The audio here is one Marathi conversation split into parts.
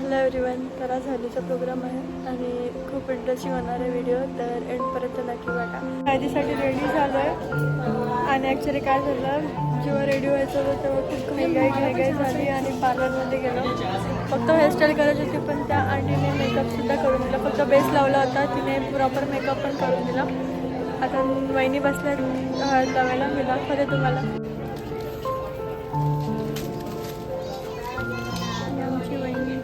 हॅलो एव्हरीवन, तर आज हळदीचा प्रोग्राम आहे आणि खूप इंटरेस्टिंग होणार आहे व्हिडिओ, तर एंडपर्यंत नक्की बघा. हळदीसाठी रेडी झालो आहे आणि ॲक्च्युली काय झालं, जेव्हा रेडी व्हायचं होतं तेव्हा खूप घाई झाली आणि पार्लरमध्ये गेलो. फक्त हेअरस्टाईल करायची होती, पण त्या आंटीने मेकअपसुद्धा करून दिला. फक्त बेस लावला होता, तिने प्रॉपर मेकअप पण करून दिला. आता वहिनी बसल्या हळद लावायला. मी दाखवते तुम्हाला. आमची वहिनी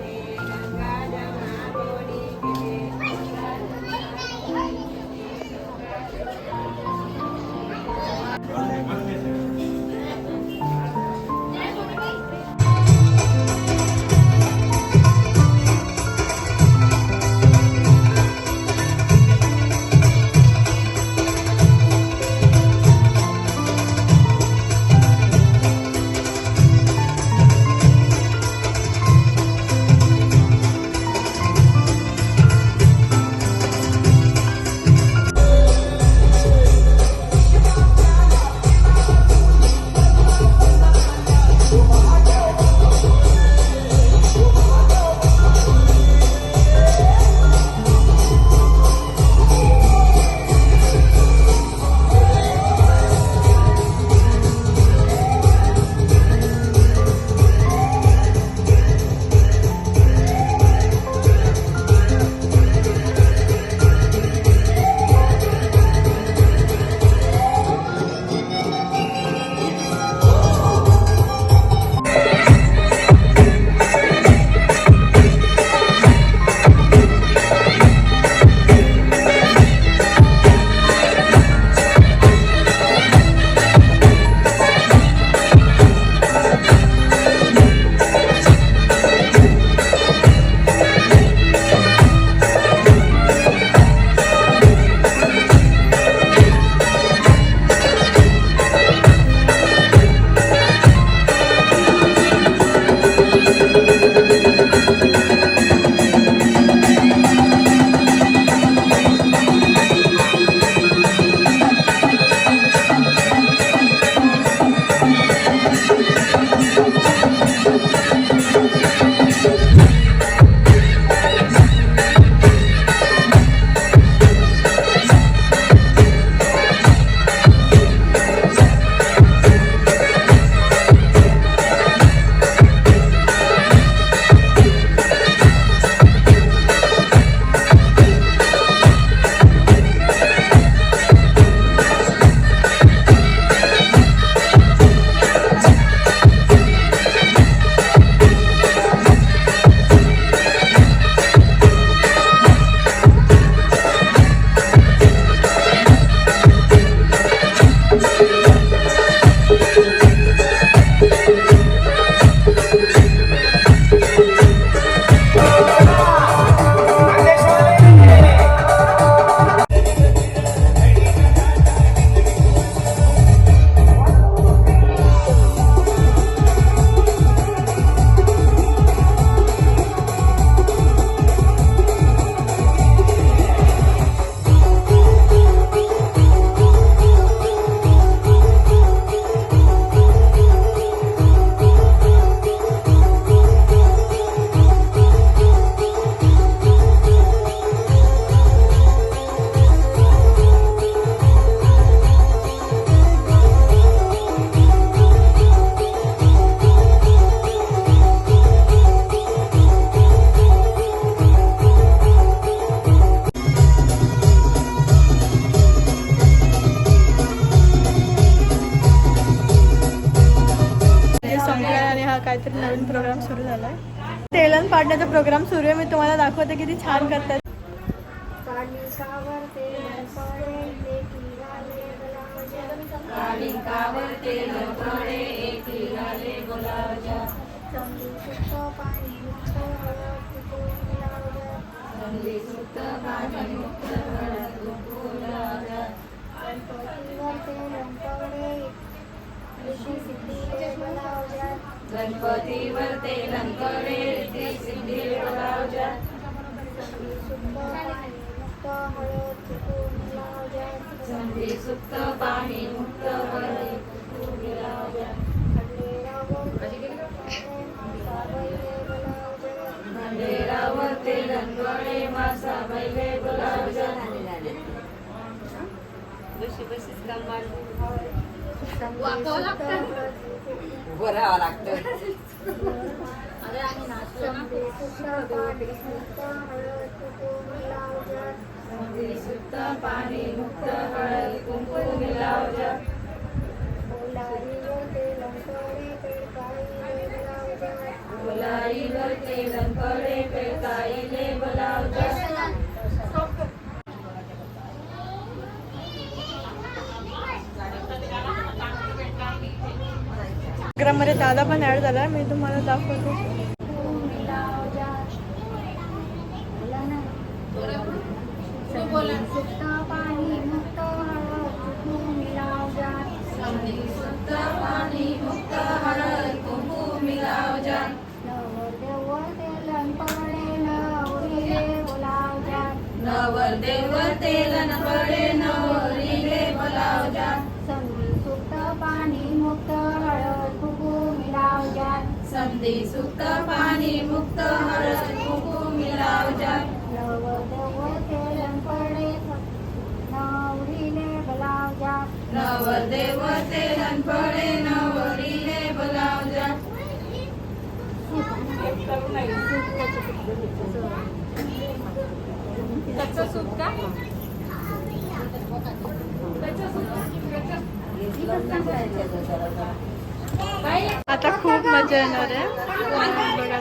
काहीतरी नवीन प्रोग्राम सुरू झाला आहे. तेलन पाडण्याचा प्रोग्राम सुरू आहे. मी तुम्हाला दाखवते किती छान करतात. गणपतीवर ते लंकरे रिद्धी सिद्धी बोलावजा. संधी सुप्त पाणी मुक्त खंडे वाकावं लागतं. उभं राहावं लागतं. अरे आम्ही नाचतो ना. सुक्त पाणी मुक्त हळद कुंकू मिलावजा. बोलाईवर तेलन पडे पेळकाईले बोलावजा. प्रोग्राममध्ये दादा पण ॲड झाला, मी तुम्हाला दाखवतो. सुक्त पाणी मुक्त हळद कुंकू मिलावजा. सुक्त पाणी मुक्त हळद कुंकू मिलावजा. नवरदेवर तेलन पडे नवरीले बोलावजा. नवरदेवर तेलन पडे नवरीले बोलावजा. संधी सुक्त पाणी मुक्त हळद कुंकू मिलावजा. संधी सुक्त पाणी मुक्त हळद कुंकू मिलावजा. नवरदेवर तेलन पडे नवरीले बोलावजा. नवरदेवर तेलन पडे नवरीले बोलावजा. त्याचं सूप का? आता खूप मजा येणार आहे. बघा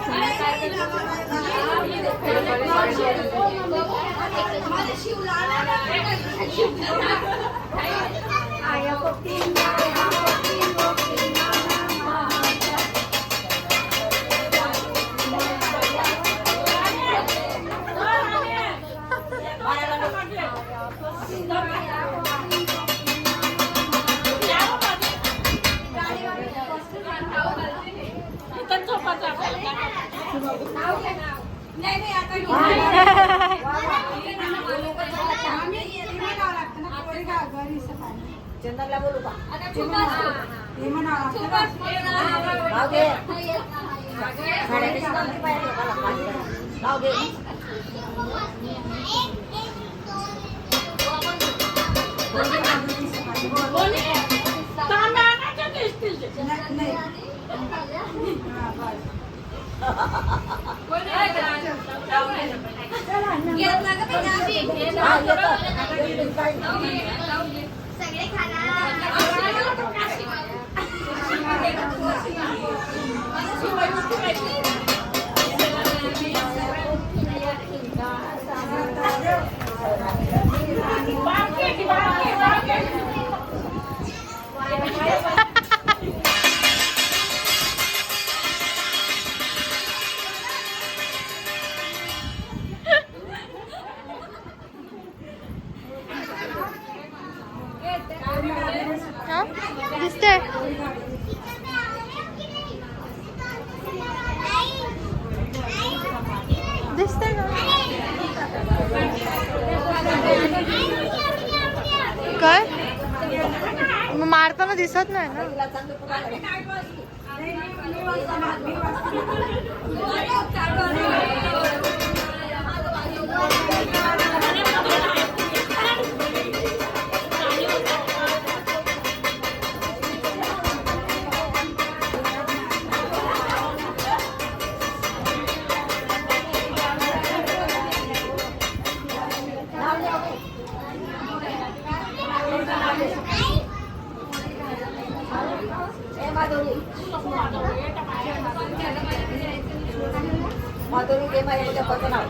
चंदनला बोलू का? सगळे खाना दिसते. दिसते का काय? मग मारताना दिसत नाही ना. माधुरी दे माझ्या पत्र नाव.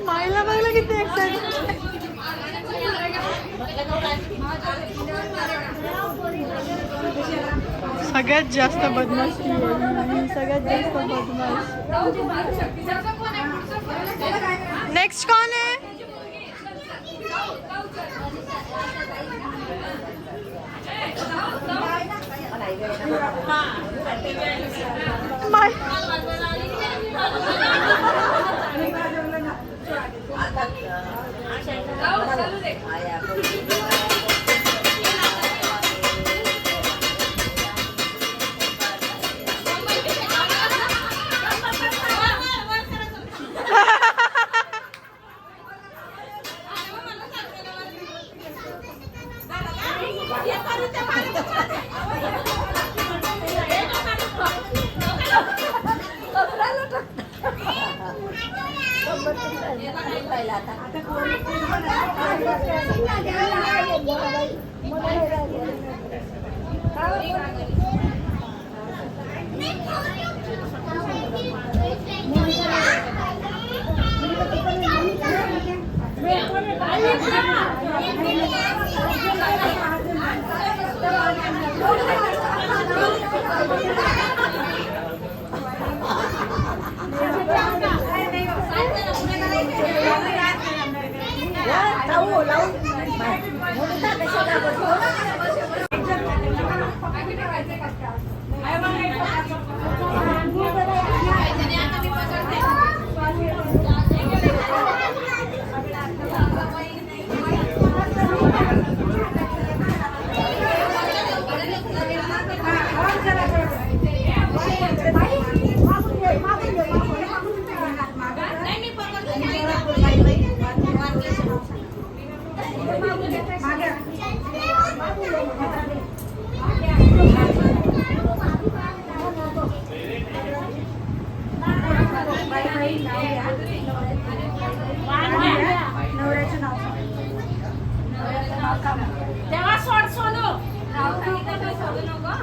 मायला बघला किती एक्साइटेड. सगळ्यात जास्त बदमाश ती आहे. सगळ्यात जास्त बदमाश. नेक्स्ट कौन है? तेव्हा सोड सोनू सोडू नको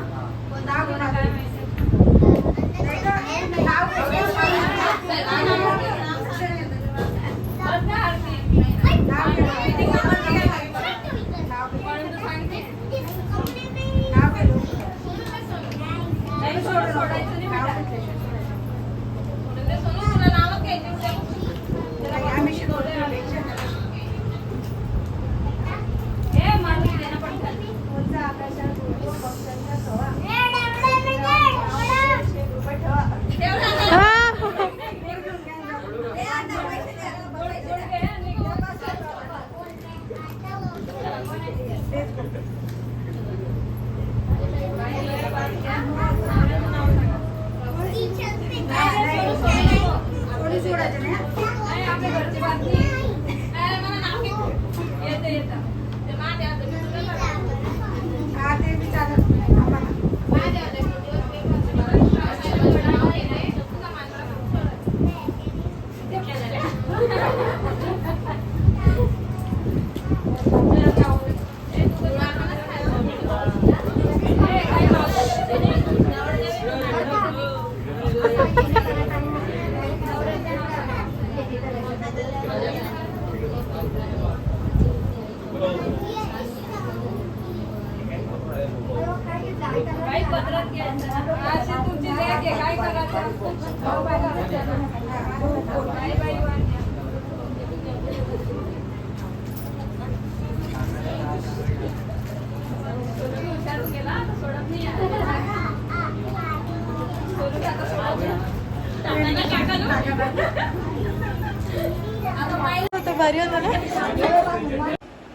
भारी होतं ना.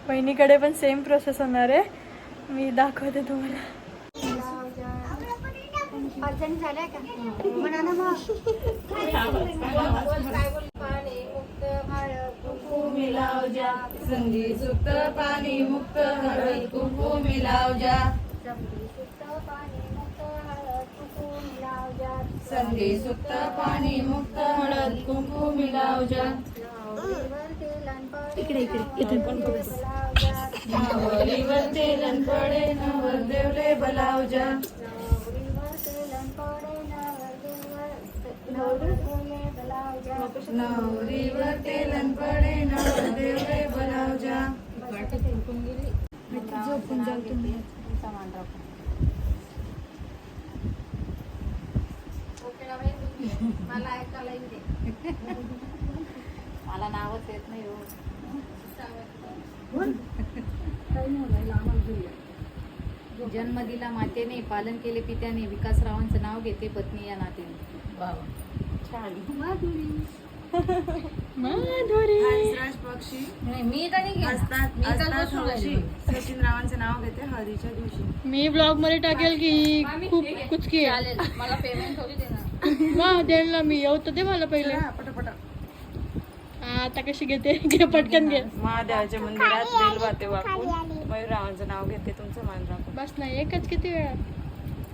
बहिणीकडे पण सेम प्रोसेस होणार आहे. मी दाखवते तुम्हाला. झालंय का म्हणा ना मग. संधी सुक्त पाणी मुक्त हळद कुंकू मिलाव जा. संधी सुक्त पाणी मुक्त हळद कुंकू मिलाव जा. इकडे इकडे इथे पण नवरीवर तेलन पडे नवर देवले बलाव जा. नवरीवर तेलन पडे नवर देवले बलाव जा. झोपून जाऊ तुम्ही. मला ऐकायला येते. मला नावच येत नाही हो. जन्म दिला मातेने, पालन केले पित्याने, विकासरावांचं नाव घेते पत्नी या नात्याने. माधुरी हंसराज पक्षी नाही, मी तर नाही असतात मी तर असतात बसून हौशी. राहिली. सचिन रावांचं नाव घेते हळदीच्या दिवशी. मी ब्लॉग मध्ये टाकेल की खूप कुचकी आहे. चालेल, मला पेमेंट थोडी देणार. वा देईल ना मी, येऊ तर दे मला पहिले. चला, पटापट. आता कशी घेते घे पटकन घे. महादेवाच्या मंदिरात बेलवाते वाकून मयूररावांचं नाव घेते तुमचं मान राखून. बस नाही एकच किती वेळा.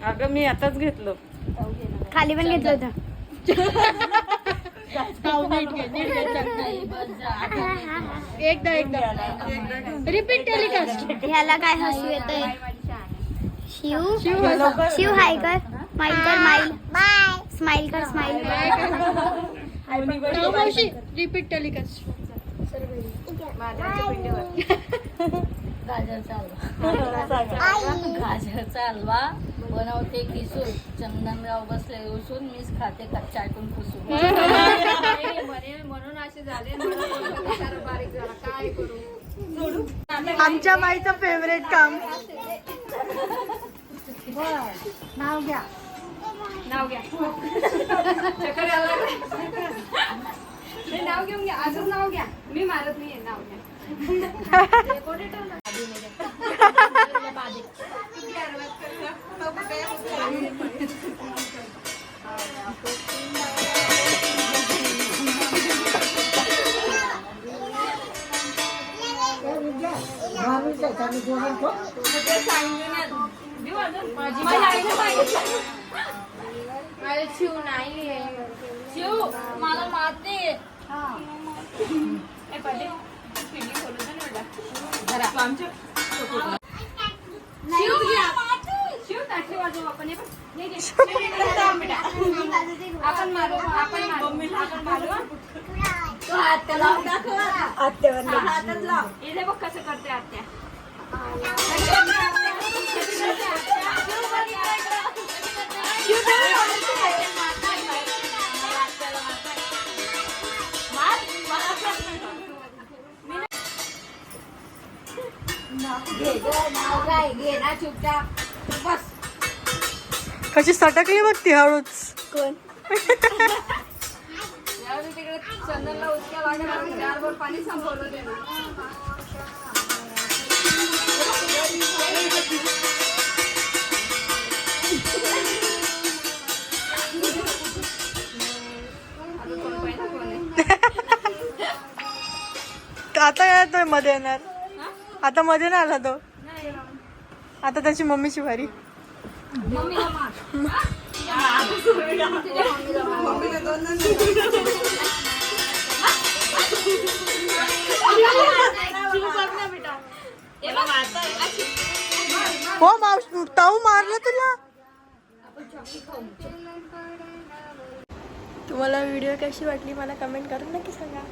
अगं मी आताच घेतलं. खाली पण घेतलं होतं. हाव, नीट घे नीट घे चल. नाही, बस जा, आठवण नाही. एकदा रिपीट टेलिकास्ट. ह्याला काय हसू येतंय? शिव शिव हसा. शिव हाय कर, स्माइल कर, स्माइल कर, स्माइल राव मावशी रिपीट टेलिकास्ट. महादेवाच्या पिंडीवर. गाजर चालवा, गाजर चालवा बनवते किसून, चंदनराव बसले उसून, मीच खाते चाटून पुसून. म्हणून असे झाले, बारीक झाला, काय करू. आमच्या माईचं फेवरेट काम. नाव घ्या. नाव घ्या. चक्कर यायला लागली. हे नाव घेऊन घ्या, असंच नाव घ्या. मी मारत नाहीये, नाव घ्या. शिव मला मारते. आपण मारू, आपण मारू, आपण मारू. तो हात लावून दाखव. हातच लाव. इथे बघ कसं करते आत्या. घे ग, नाव काय घे ना चुपचाप बस. कशी सटकली बघ ती हळूच. कोण? यावेळी तिकडे चंदनला उचक्या लागला, 4 बोर पाणी संपवलं ते ना. आता येतोय मध्ये येणार. आता मध्ये नाही आला तो. आता त्याची मम्मीची भारी. मम्मीला मार. हो मावशी ताऊ मारलं तुला. तुम्हाला व्हिडिओ कशी वाटली मला कमेंट करून नक्की सांगा.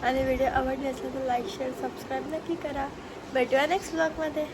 आणि व्हिडिओ आवडली असेल तर लाईक शेअर सबस्क्राईब नक्की करा. भेटूया नेक्स्ट ब्लॉगमध्ये.